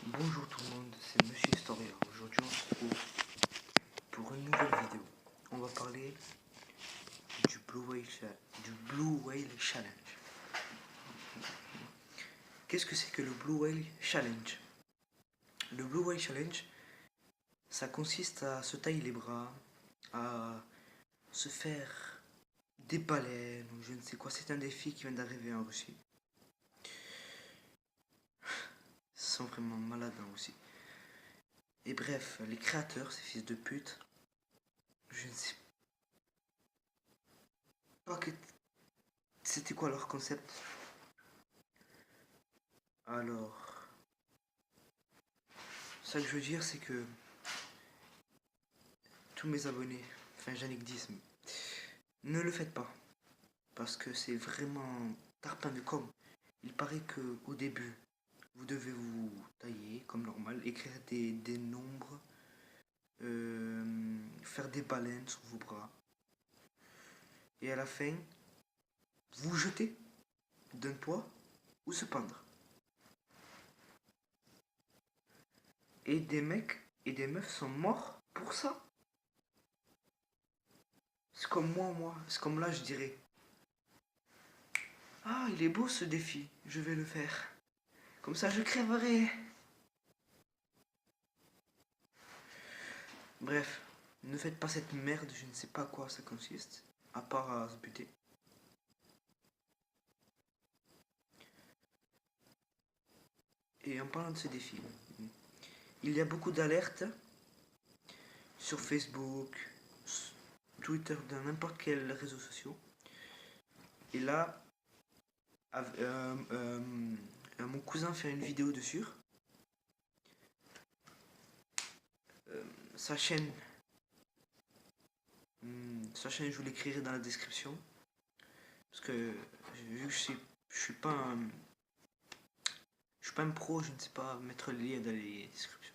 Bonjour tout le monde, c'est Monsieur Historia. Aujourd'hui on se retrouve pour une nouvelle vidéo. On va parler du Blue Whale Challenge. Qu'est-ce que c'est que le Blue Whale Challenge? Le Blue Whale Challenge, ça consiste à se tailler les bras, à se faire des baleines ou je ne sais quoi. C'est un défi qui vient d'arriver en Russie. Ils sont vraiment malades aussi. Et bref, les créateurs, ces fils de pute, je ne sais pas c'était quoi leur concept. Alors, ça que je veux dire, c'est que tous mes abonnés, enfin j'en ai que 10, ne le faites pas. Parce que c'est vraiment tarpin de com. Il paraît que au début, vous devez vous tailler comme normal, écrire des nombres, faire des baleines sur vos bras. Et à la fin, vous jeter d'un toit ou se pendre. Et des mecs et des meufs sont morts pour ça. C'est comme moi. C'est comme là, je dirais. Ah, il est beau ce défi, je vais le faire. Comme ça, je crèverai. Bref, ne faites pas cette merde, je ne sais pas à quoi ça consiste, à part à se buter. Et en parlant de ce défi, il y a beaucoup d'alertes sur Facebook, Twitter, dans n'importe quel réseau social. Et là, mon cousin fait une vidéo dessus. Sa chaîne, je vous l'écrirai dans la description. Parce que vu que je suis pas un pro, je ne sais pas mettre le lien dans les descriptions.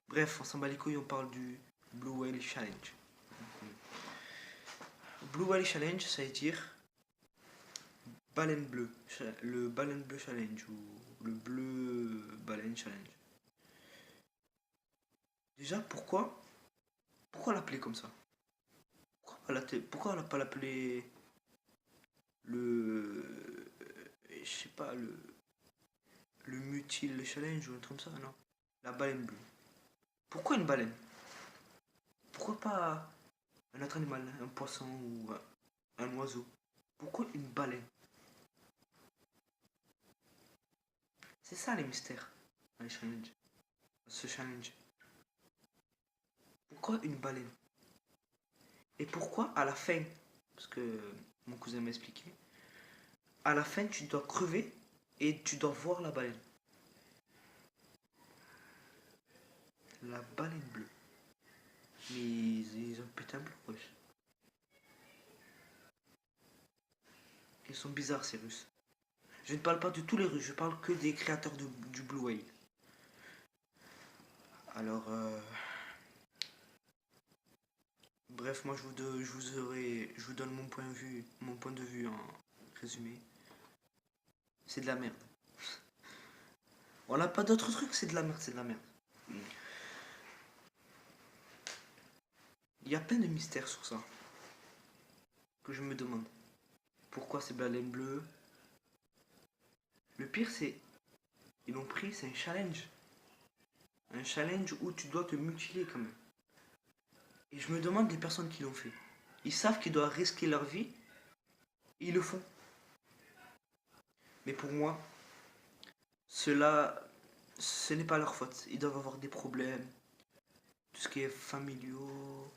Bref, on s'en bat les couilles, on parle du Blue Whale Challenge. Blue Whale Challenge, ça veut dire baleine bleue. Le baleine bleu challenge ou le bleu baleine challenge. Déjà, pourquoi l'appeler comme ça? Pourquoi on l'a pas l'appelé le. Je sais pas, le mutile challenge ou un truc comme ça, non? La baleine bleue. Pourquoi une baleine? Pourquoi pas un autre animal, un poisson ou un oiseau? Pourquoi une baleine? C'est ça les mystères dans les challenges. Ce challenge. Pourquoi une baleine? Et pourquoi à la fin? Parce que mon cousin m'a expliqué. À la fin, tu dois crever et tu dois voir la baleine. La baleine bleue. Mais ils ont putain bleu, wesh. Ils sont bizarres ces Russes. Je ne parle pas de tous les Russes, je parle que des créateurs du Blue Whale. Alors, bref, moi je vous donne mon point de vue en résumé. C'est de la merde. On n'a pas d'autres trucs, c'est de la merde, c'est de la merde. Il y a plein de mystères sur ça. Que je me demande. Pourquoi ces baleines bleues? Le pire c'est, ils l'ont pris, c'est un challenge. Un challenge où tu dois te mutiler quand même. Et je me demande les personnes qui l'ont fait. Ils savent qu'ils doivent risquer leur vie. Et ils le font. Mais pour moi, cela, ce n'est pas leur faute. Ils doivent avoir des problèmes. Tout ce qui est familiaux,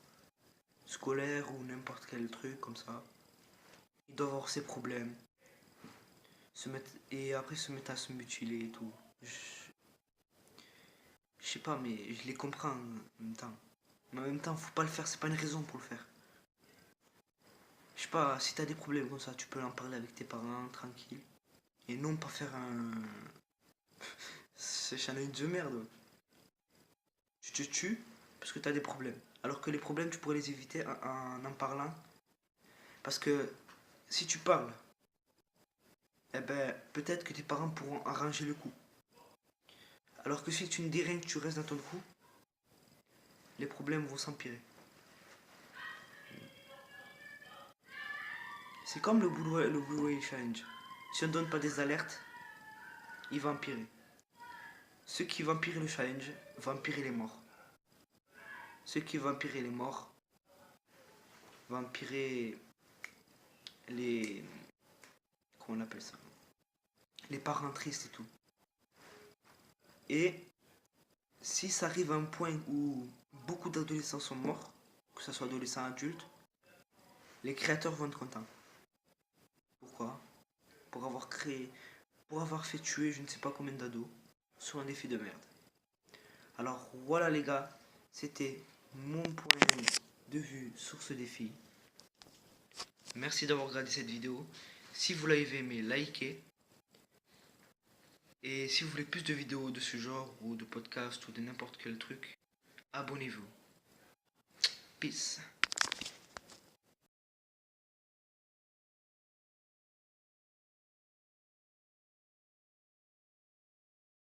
scolaire ou n'importe quel truc comme ça. Ils doivent avoir ces problèmes. Et après se mettre à se mutiler et tout. Je sais pas, mais je les comprends en même temps. Mais en même temps, faut pas le faire, c'est pas une raison pour le faire. Je sais pas, si t'as des problèmes comme ça, tu peux en parler avec tes parents, tranquille. Et non pas faire un. C'est challenge de merde. Tu te tues parce que t'as des problèmes. Alors que les problèmes, tu pourrais les éviter en parlant. Parce que si tu parles, eh ben, peut-être que tes parents pourront arranger le coup. Alors que si tu ne dis rien, que tu restes dans ton trou, les problèmes vont s'empirer. C'est comme le Blue Whale Challenge. Si on ne donne pas des alertes, il va empirer. Ceux qui vont empirer le challenge vont empirer les morts. Ceux qui vont empirer les morts vont empirer les... Comment on appelle ça? Les parents tristes et tout. Et si ça arrive à un point où beaucoup d'adolescents sont morts, que ce soit adolescents, adultes, les créateurs vont être contents. Pourquoi? Pour avoir fait tuer je ne sais pas combien d'ados sur un défi de merde. Alors voilà les gars, c'était mon point de vue sur ce défi. Merci d'avoir regardé cette vidéo. Si vous l'avez aimé, likez. Et si vous voulez plus de vidéos de ce genre, ou de podcasts, ou de n'importe quel truc, abonnez-vous. Peace.